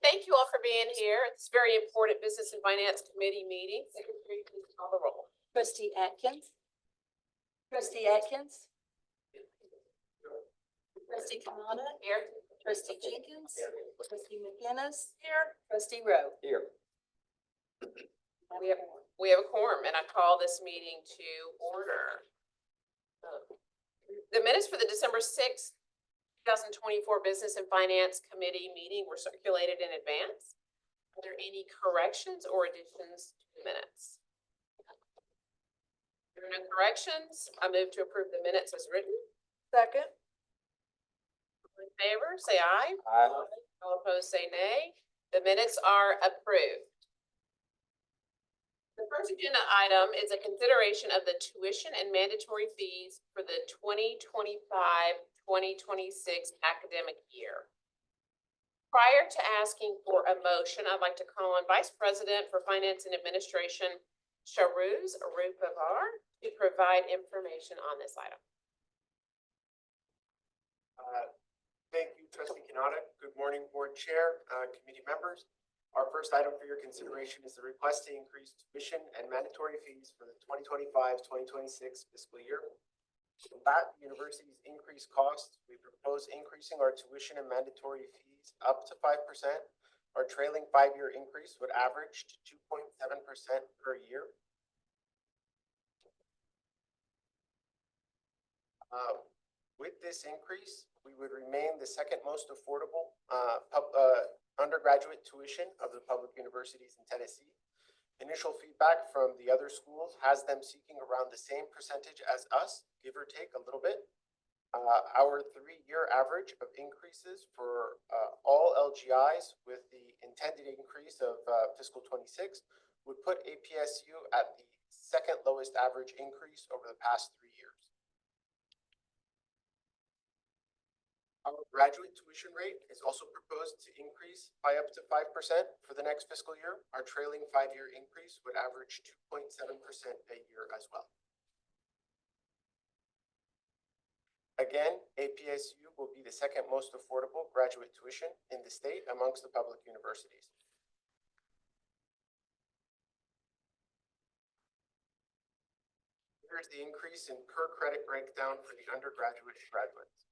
Thank you all for being here. It's a very important Business and Finance Committee meeting. Secretary, please call the roll. Trustee Atkins. Trustee Atkins. Trustee Canada. Here. Trustee Jenkins. Trustee McGinnis. Here. Trustee Rowe. Here. We have a quorum, and I call this meeting to order. The minutes for the December 6th, 2024 Business and Finance Committee meeting were circulated in advance. Are there any corrections or additions to the minutes? There are no corrections. I move to approve the minutes as written. Second. All in favor, say aye. Aye. All opposed, say nay. The minutes are approved. The first agenda item is a consideration of the tuition and mandatory fees for the 2025-2026 academic year. Prior to asking for a motion, I'd like to call on Vice President for Finance and Administration, Shahruz Rupavar, to provide information on this item. Thank you, Trustee Canada. Good morning, Board Chair, committee members. Our first item for your consideration is the request to increase tuition and mandatory fees for the 2025-2026 fiscal year. To combat the university's increased costs, we propose increasing our tuition and mandatory fees up to 5%. Our trailing 5-year increase would average to 2.7% per year. With this increase, we would remain the second most affordable undergraduate tuition of the public universities in Tennessee. Initial feedback from the other schools has them seeking around the same percentage as us, give or take a little bit. Our 3-year average of increases for all LGIs with the intended increase of fiscal 26 would put APSU at the second lowest average increase over the past 3 years. Our graduate tuition rate is also proposed to increase by up to 5% for the next fiscal year. Our trailing 5-year increase would average 2.7% a year as well. Again, APSU will be the second most affordable graduate tuition in the state amongst the public universities. Here's the increase in per credit breakdown for the undergraduate and graduates.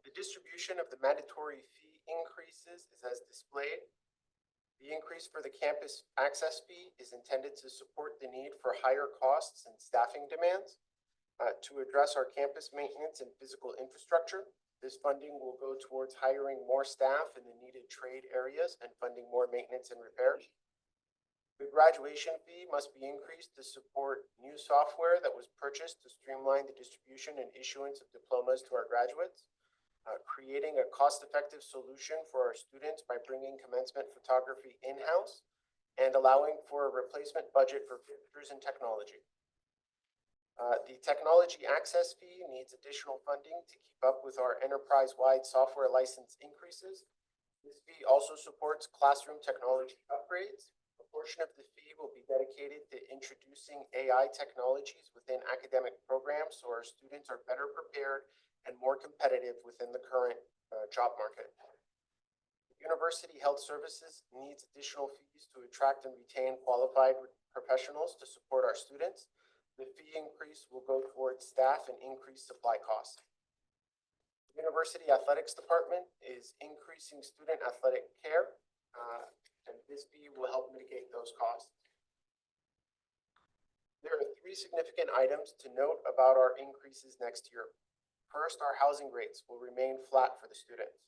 The distribution of the mandatory fee increases is as displayed. The increase for the campus access fee is intended to support the need for higher costs and staffing demands. To address our campus maintenance and physical infrastructure, this funding will go towards hiring more staff in the needed trade areas and funding more maintenance and repairs. The graduation fee must be increased to support new software that was purchased to streamline the distribution and issuance of diplomas to our graduates. Creating a cost-effective solution for our students by bringing commencement photography in-house and allowing for a replacement budget for pictures and technology. The technology access fee needs additional funding to keep up with our enterprise-wide software license increases. This fee also supports classroom technology upgrades. A portion of the fee will be dedicated to introducing AI technologies within academic programs so our students are better prepared and more competitive within the current job market. University Health Services needs additional fees to attract and retain qualified professionals to support our students. The fee increase will go towards staff and increase supply costs. The University Athletics Department is increasing student athletic care, and this fee will help mitigate those costs. There are 3 significant items to note about our increases next year. First, our housing rates will remain flat for the students.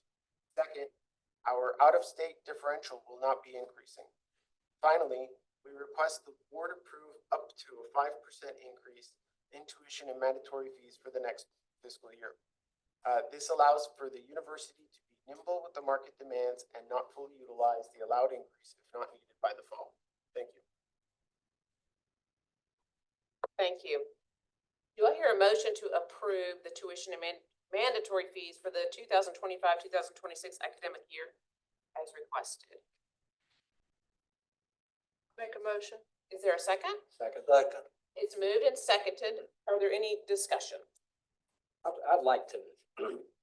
Second, our out-of-state differential will not be increasing. Finally, we request the board approve up to a 5% increase in tuition and mandatory fees for the next fiscal year. This allows for the university to be nimble with the market demands and not fully utilize the allowed increase if not needed by the fall. Thank you. Thank you. Do I hear a motion to approve the tuition and mandatory fees for the 2025-2026 academic year as requested? Make a motion. Is there a second? Second. It's moved and seconded. Are there any discussion? I'd like to,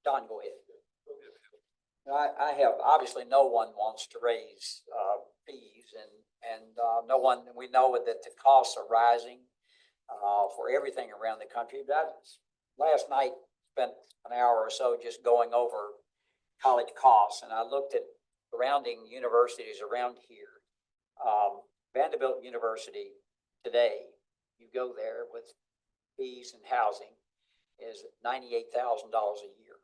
Don, go ahead. I have, obviously, no one wants to raise, fees and no one, we know that the costs are rising, for everything around the country. But last night, spent an hour or so just going over college costs, and I looked at surrounding universities around here. Vanderbilt University today, you go there with fees and housing is $98,000 a year.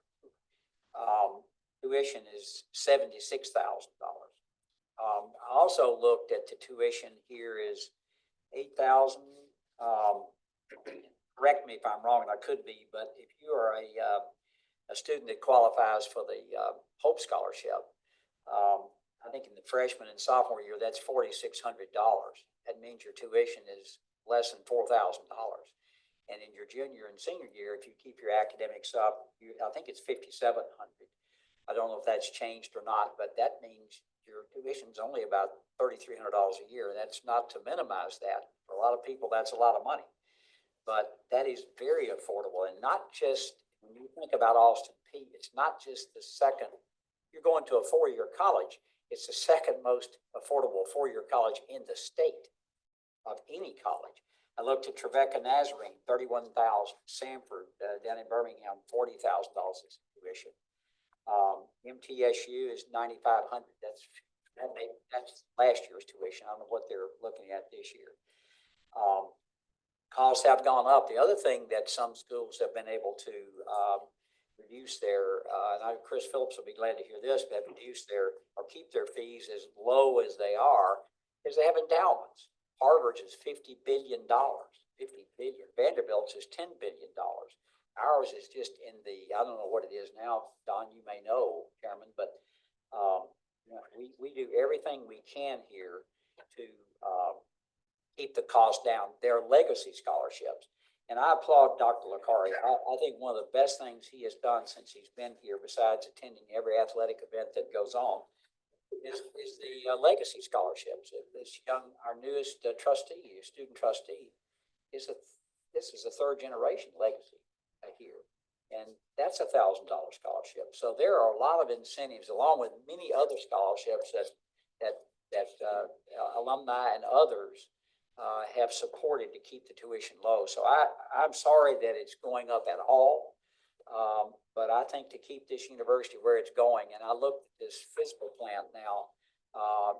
Tuition is $76,000. I also looked at the tuition here is 8,000. Correct me if I'm wrong, and I could be, but if you are a student that qualifies for the Hope Scholarship, I think in the freshman and sophomore year, that's $4,600. That means your tuition is less than $4,000. And in your junior and senior year, if you keep your academics up, I think it's $5,700. I don't know if that's changed or not, but that means your tuition is only about $3,300 a year. That's not to minimize that. For a lot of people, that's a lot of money. But that is very affordable, and not just, when you think about Austin Peay, it's not just the second, you're going to a four-year college, it's the second most affordable four-year college in the state of any college. I looked at Trevecca Nazarene, $31,000, Sanford, down in Birmingham, $40,000 is tuition. MTSU is $9,500. That's last year's tuition. I don't know what they're looking at this year. Costs have gone up. The other thing that some schools have been able to reduce their, and I know Chris Phillips will be glad to hear this, but have reduced their or keep their fees as low as they are, is they have endowments. Harvard's is $50 billion, $50 billion. Vanderbilt's is $10 billion. Ours is just in the, I don't know what it is now, Don, you may know, Chairman, but we do everything we can here to keep the cost down. They're legacy scholarships. And I applaud Dr. Licari. I think one of the best things he has done since he's been here, besides attending every athletic event that goes on, is the legacy scholarships. This young, our newest trustee, student trustee, this is a third generation legacy here, and that's $1,000 scholarship. So there are a lot of incentives, along with many other scholarships that alumni and others have supported to keep the tuition low. So I'm sorry that it's going up at all. But I think to keep this university where it's going, and I looked at this physical plant now,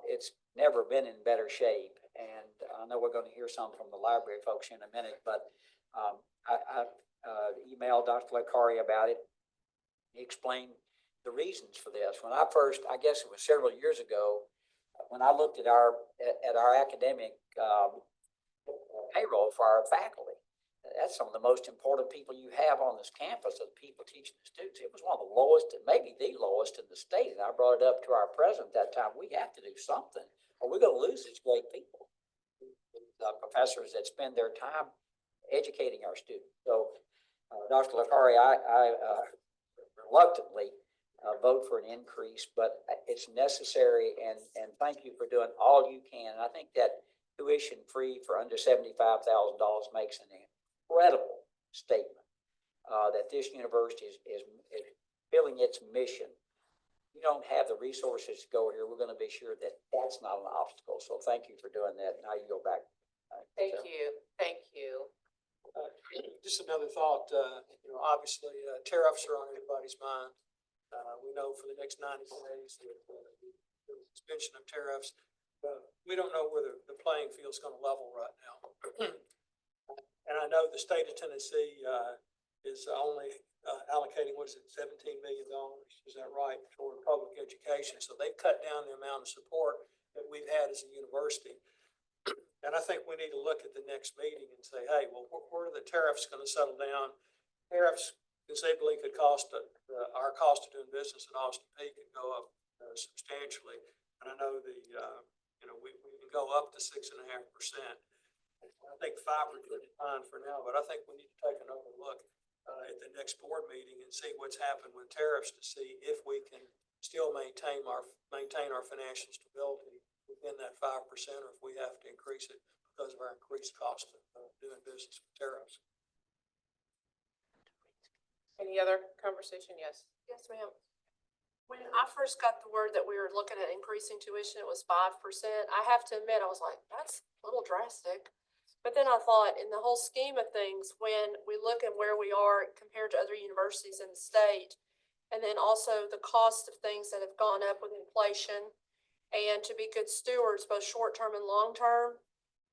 it's never been in better shape. And I know we're going to hear some from the library folks in a minute, but I emailed Dr. Licari about it. He explained the reasons for this. When I first, I guess it was several years ago, when I looked at our academic payroll for our faculty, that's some of the most important people you have on this campus, are the people teaching the students. It was one of the lowest, maybe the lowest in the state. And I brought it up to our president that time. We have to do something, or we're going to lose these great people, professors that spend their time educating our students. So, Dr. Licari, I reluctantly vote for an increase, but it's necessary. And thank you for doing all you can. And I think that tuition free for under $75,000 makes an incredible statement that this university is filling its mission. You don't have the resources to go here. We're going to be sure that that's not an obstacle. So thank you for doing that. Now you go back. Thank you. Thank you. Just another thought, obviously, tariffs are on everybody's mind. We know for the next 90 days, the suspension of tariffs, we don't know where the playing field is going to level right now. And I know the state of Tennessee is only allocating, what is it, $17 million? Is that right? Toward public education. So they've cut down the amount of support that we've had as a university. And I think we need to look at the next meeting and say, hey, well, where are the tariffs going to settle down? Tariffs conceivably could cost our cost of doing business in Austin Peay could go up substantially. And I know we can go up to 6.5%. I think 5% is fine for now, but I think we need to take another look at the next board meeting and see what's happened with tariffs to see if we can still maintain our financial stability with within that 5%, or if we have to increase it because of our increased cost of doing business with tariffs. Any other conversation? Yes. Yes, ma'am. When I first got the word that we were looking at increasing tuition, it was 5%. I have to admit, I was like, that's a little drastic. But then I thought, in the whole scheme of things, when we look at where we are compared to other universities in the state, and then also the cost of things that have gone up with inflation, and to be good stewards, both short-term and long-term,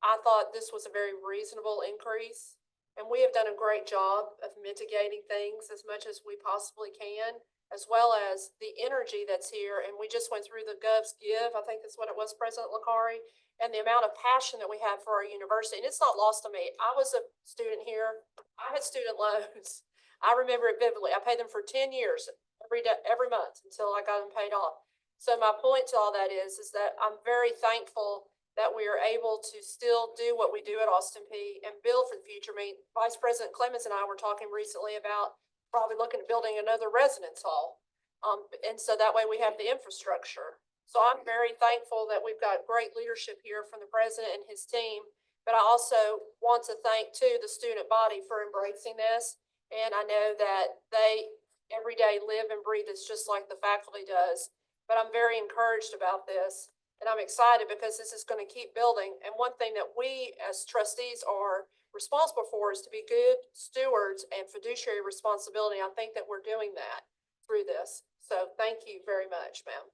I thought this was a very reasonable increase. And we have done a great job of mitigating things as much as we possibly can, as well as the energy that's here. And we just went through the Gov's Give, I think that's what it was, President Lakari, and the amount of passion that we have for our university. And it's not lost on me. I was a student here. I had student loans. I remember it vividly. I paid them for 10 years, every day, every month until I got them paid off. So my point to all that is that I'm very thankful that we are able to still do what we do at Austin Peay and build for the future. I mean, Vice President Clemens and I were talking recently about probably looking at building another residence hall. And so that way we have the infrastructure. So I'm very thankful that we've got great leadership here from the president and his team. But I also want to thank too the student body for embracing this. And I know that they every day live and breathe this just like the faculty does. But I'm very encouraged about this. And I'm excited because this is going to keep building. And one thing that we as trustees are responsible for is to be good stewards and fiduciary responsibility. I think that we're doing that through this. So thank you very much, ma'am.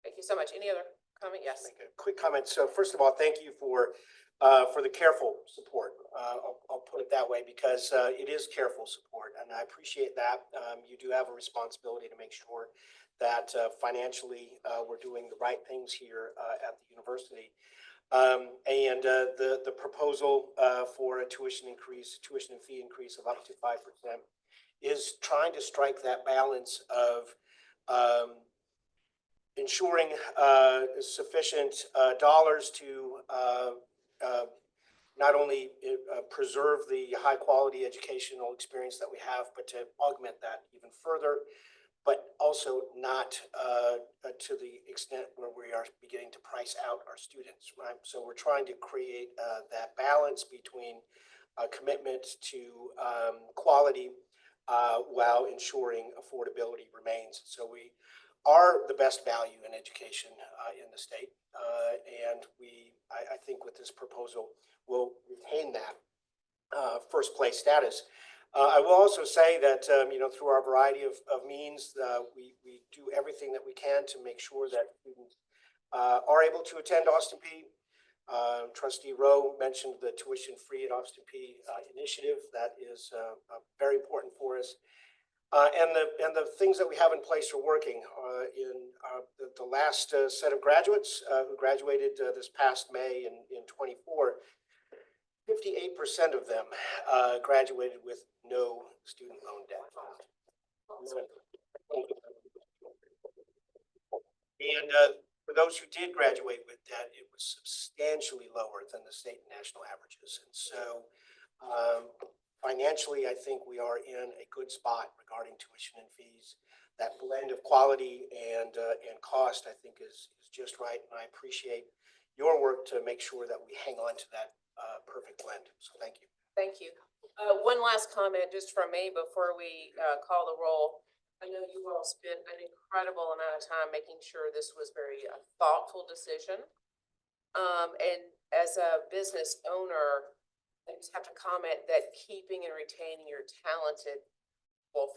Thank you so much. Any other comment? Yes. Make a quick comment. So first of all, thank you for the careful support. I'll put it that way because it is careful support, and I appreciate that. You do have a responsibility to make sure that financially we're doing the right things here at the university. And the proposal for a tuition and fee increase of up to 5% is trying to strike that balance of ensuring sufficient dollars to not only preserve the high quality educational experience that we have, but to augment that even further, but also not to the extent where we are beginning to price out our students, right? So we're trying to create that balance between commitment to quality while ensuring affordability remains. So we are the best value in education in the state. And I think with this proposal, we'll retain that first place status. I will also say that, through our variety of means, we do everything that we can to make sure that students are able to attend Austin Peay. Trustee Rowe mentioned the tuition free at Austin Peay initiative. That is very important for us. And the things that we have in place are working. In the last set of graduates who graduated this past May in 24, 58% of them graduated with no student loan debt. And for those who did graduate with debt, it was substantially lower than the state and national averages. And so financially, I think we are in a good spot regarding tuition and fees. That blend of quality and cost, I think, is just right. And I appreciate your work to make sure that we hang on to that perfect blend. So thank you. Thank you. One last comment just from me before we call the roll. I know you all spent an incredible amount of time making sure this was very thoughtful decision. And as a business owner, I just have to comment that keeping and retaining your talented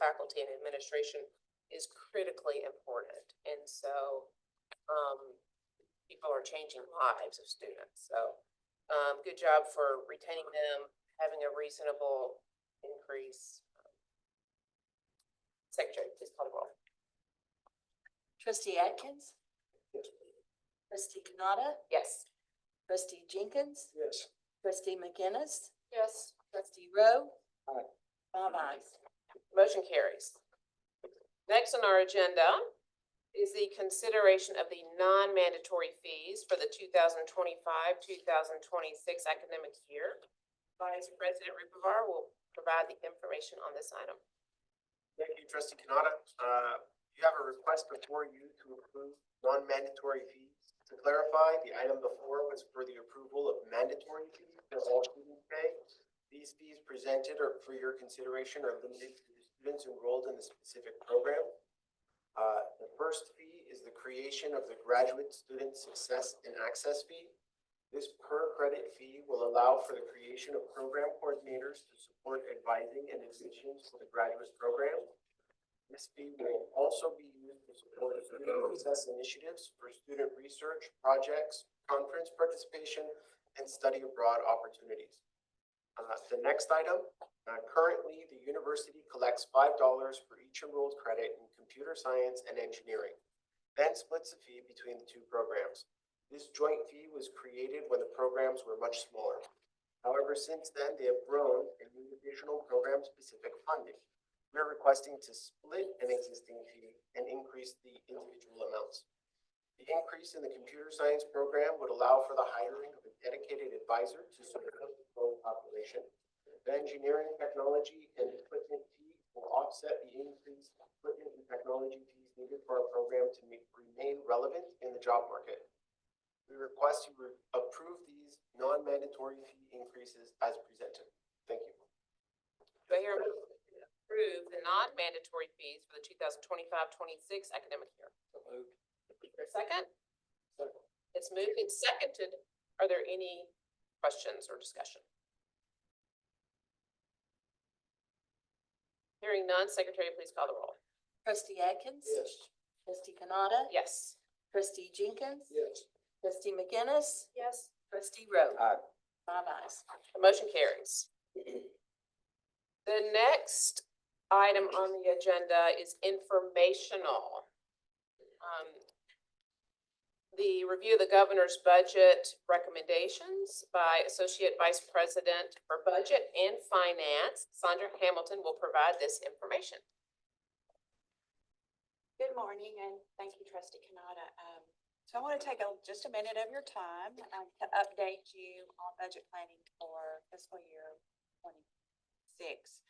faculty and administration is critically important. And so people are changing lives of students. So good job for retaining them, having a reasonable increase. Secretary, please call the roll. Trustee Atkins? Trustee Canada? Yes. Trustee Jenkins? Yes. Trustee McInnes? Yes. Trustee Rowe? Aye. 5 ayes. Motion carries. Next on our agenda is the consideration of the non-mandatory fees for the 2025-2026 academic year. Vice President Rupivar will provide the information on this item. Thank you, Trustee Canada. You have a request before you to approve non-mandatory fees To clarify, the item before was for the approval of mandatory fees that all students pay. These fees presented are for your consideration are limited to the students enrolled in the specific program. The first fee is the creation of the Graduate Student Success and Access Fee. This per credit fee will allow for the creation of program coordinators to support advising and admissions for the graduate program. This fee will also be used to support student success initiatives for student research, projects, conference participation, and study abroad opportunities. The next item, currently the university collects $5 for each enrolled credit in computer science and engineering, then splits the fee between the two programs. This joint fee was created when the programs were much smaller. However, since then, they have grown and need additional program-specific funding. We're requesting to split an existing fee and increase the individual amounts. The increase in the computer science program would allow for the hiring of a dedicated advisor to support the growing population. The engineering, technology, and equipment fee will offset the increased equipment and technology fees needed for our program to remain relevant in the job market. We request you approve these non-mandatory fee increases as presented. Thank you. Do I hear a motion to approve the non-mandatory fees for the 2025-26 academic year? So moved. Is there a second? It's moved and seconded. Are there any questions or discussion? Hearing none, Secretary, please call the roll. Trustee Atkins? Yes. Trustee Canada? Yes. Trustee Jenkins? Yes. Trustee McGinnis? Yes. Trustee Rowe? Aye. 5 ayes. The motion carries. The next item on the agenda is informational. The review of the governor's budget recommendations by Associate Vice President for Budget and Finance, Sandra Hamilton, will provide this information. Good morning, and thank you, Trustee Canada. So I want to take just a minute of your time to update you on budget planning for fiscal year 26.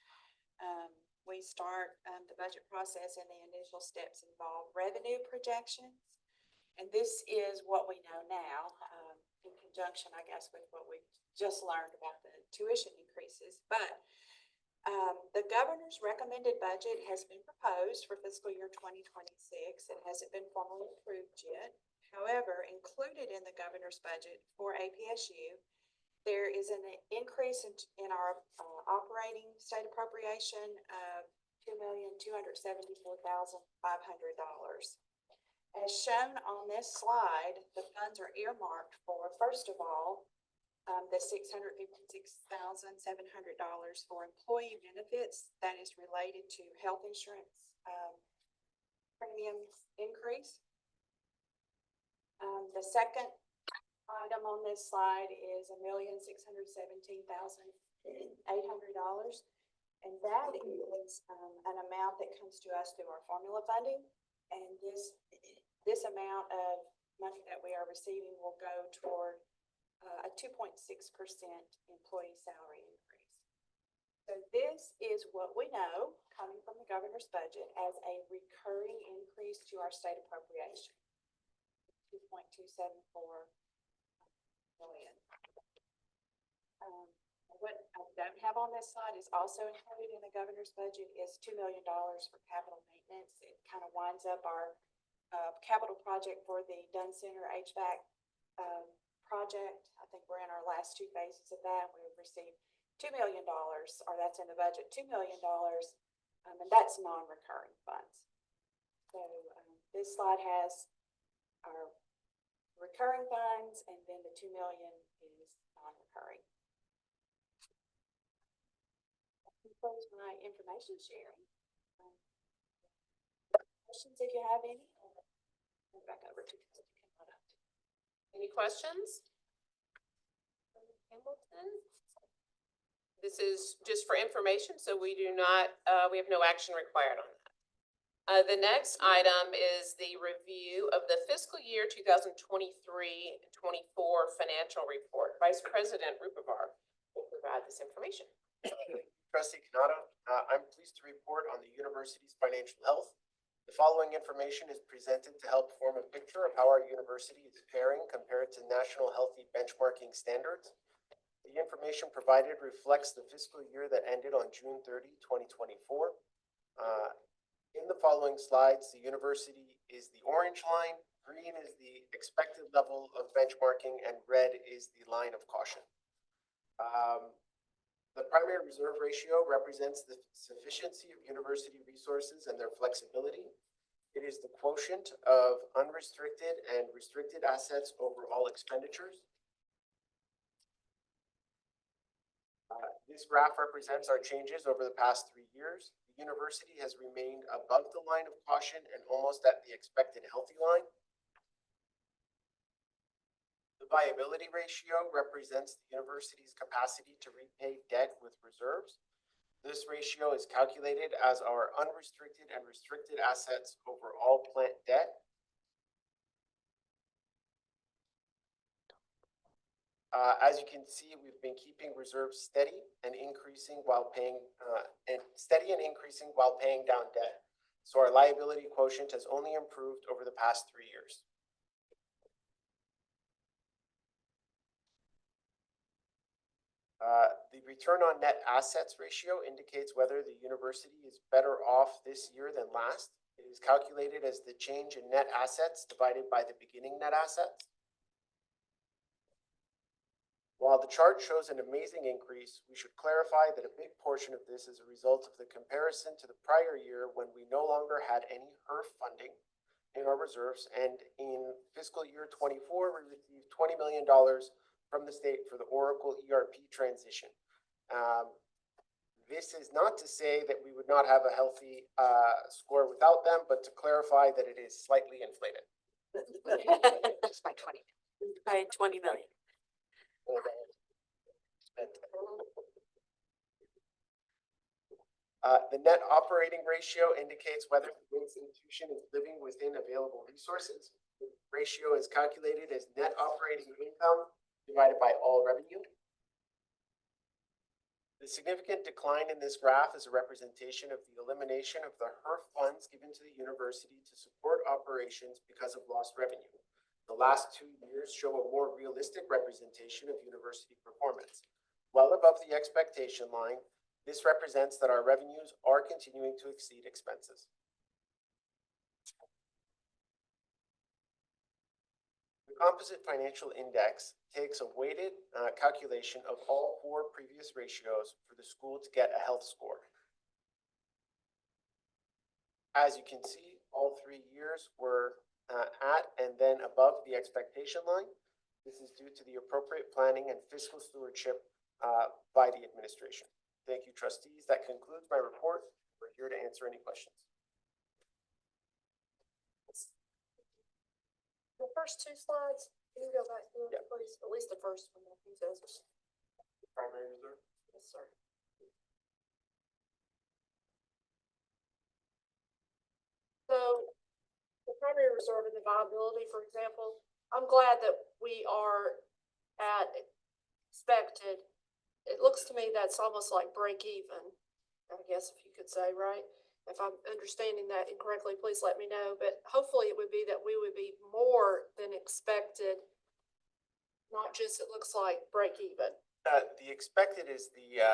We start the budget process, and the initial steps involve revenue projections. And this is what we know now, in conjunction, I guess, with what we just learned about the tuition increases. But the governor's recommended budget has been proposed for fiscal year 2026. It hasn't been formally approved yet. However, included in the governor's budget for APSU, there is an increase in our operating state appropriation of $2,274,500. As shown on this slide, the funds are earmarked for, first of all, the $656,700 for employee benefits that is related to health insurance premiums increase. The second item on this slide is $1,617,800, and that is an amount that comes to us through our formula funding. And this amount of money that we are receiving will go toward a 2.6% employee salary increase. So this is what we know coming from the governor's budget as a recurring increase to our state appropriation, $2.274 million. What I don't have on this slide is also included in the governor's budget is $2 million for capital maintenance. It kind of winds up our capital project for the Dunn Center HVAC project. I think we're in our last two phases of that. We've received $2 million, or that's in the budget, $2 million, and that's non-recurring funds. So this slide has our recurring funds, and then the $2 million is non-recurring. That concludes my information sharing. Questions if you have any? Back over to Canada. Any questions? Hamilton? This is just for information, so we do not, we have no action required on that. The next item is the review of the fiscal year 2023-24 financial report. Vice President Rupavar will provide this information. Trustee Canada, I'm pleased to report on the university's financial health. The following information is presented to help form a picture of how our university is faring compared to national healthy benchmarking standards. The information provided reflects the fiscal year that ended on June 30, 2024. In the following slides, the university is the orange line, green is the expected level of benchmarking, and red is the line of caution. The primary reserve ratio represents the sufficiency of university resources and their flexibility. It is the quotient of unrestricted and restricted assets over all expenditures. This graph represents our changes over the past 3 years. The university has remained above the line of caution and almost at the expected healthy line. The viability ratio represents the university's capacity to repay debt with reserves. This ratio is calculated as our unrestricted and restricted assets over all plant debt. As you can see, we've been keeping reserves steady and increasing while paying down debt. So our liability quotient has only improved over the past 3 years. The return on net assets ratio indicates whether the university is better off this year than last. It is calculated as the change in net assets divided by the beginning net assets. While the chart shows an amazing increase, we should clarify that a big portion of this is a result of the comparison to the prior year when we no longer had any HERF funding in our reserves, and in fiscal year 24, we received $20 million from the state for the Oracle ERP transition. This is not to say that we would not have a healthy score without them, but to clarify that it is slightly inflated. Just by 20. By 20 million. The net operating ratio indicates whether the institution is living within available resources. The ratio is calculated as net operating income divided by all revenue. The significant decline in this graph is a representation of the elimination of the HERF funds given to the university to support operations because of lost revenue. The last 2 years show a more realistic representation of university performance. Well above the expectation line, this represents that our revenues are continuing to exceed expenses. The composite financial index takes a weighted calculation of all 4 previous ratios for the school to get a health score. As you can see, all 3 years were at and then above the expectation line. This is due to the appropriate planning and fiscal stewardship by the administration. Thank you, trustees. That concludes my report. We're here to answer any questions. The first 2 slides, can you go back to it, please? At least the first one. I think those are- Primary reserve. Yes, sir. So the primary reserve and the viability, for example, I'm glad that we are at expected. It looks to me that's almost like break even, I guess, if you could say, right? If I'm understanding that incorrectly, please let me know, but hopefully it would be that we would be more than expected. Not just, it looks like break even. The expected is the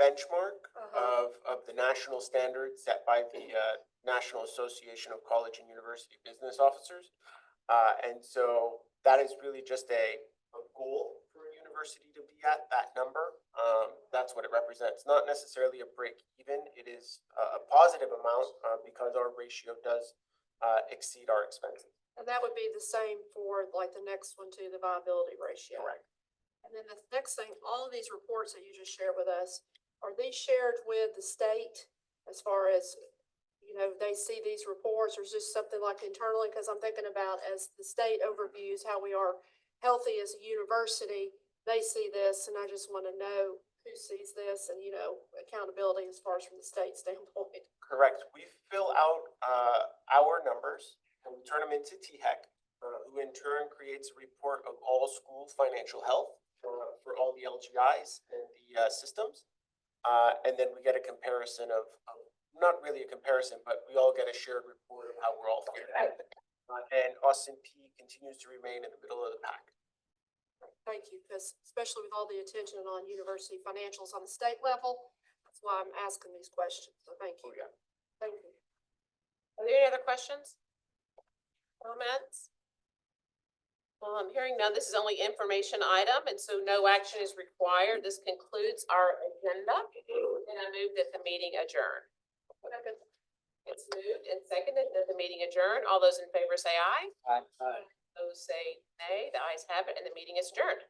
benchmark of the national standards set by the National Association of College and University Business Officers. And so that is really just a goal for a university to be at that number. That's what it represents, not necessarily a break even. It is a positive amount because our ratio does exceed our expenses. And that would be the same for like the next one too, the viability ratio. Correct. And then the next thing, all of these reports that you just shared with us, are these shared with the state as far as, you know, they see these reports, or is this something like internally? Because I'm thinking about as the state overviews how we are healthy as a university, they see this, and I just want to know who sees this and, you know, accountability as far as from the state standpoint. Correct. We fill out our numbers and we turn them into THEC, who in turn creates a report of all school financial health for all the LGIs and the systems. And then we get a comparison of not really a comparison, but we all get a shared report of how we're all faring. And Austin P continues to remain in the middle of the pack. Thank you, because especially with all the attention on university financials on the state level, that's why I'm asking these questions, so thank you. Oh, yeah. Thank you. Are there any other questions? Comments? Well, I'm hearing none. This is only information item, and so no action is required. This concludes our agenda. And I move that the meeting adjourn. It's moved and seconded that the meeting adjourn. All those in favor say aye. Aye. Those say nay. The ayes have it, and the meeting is adjourned.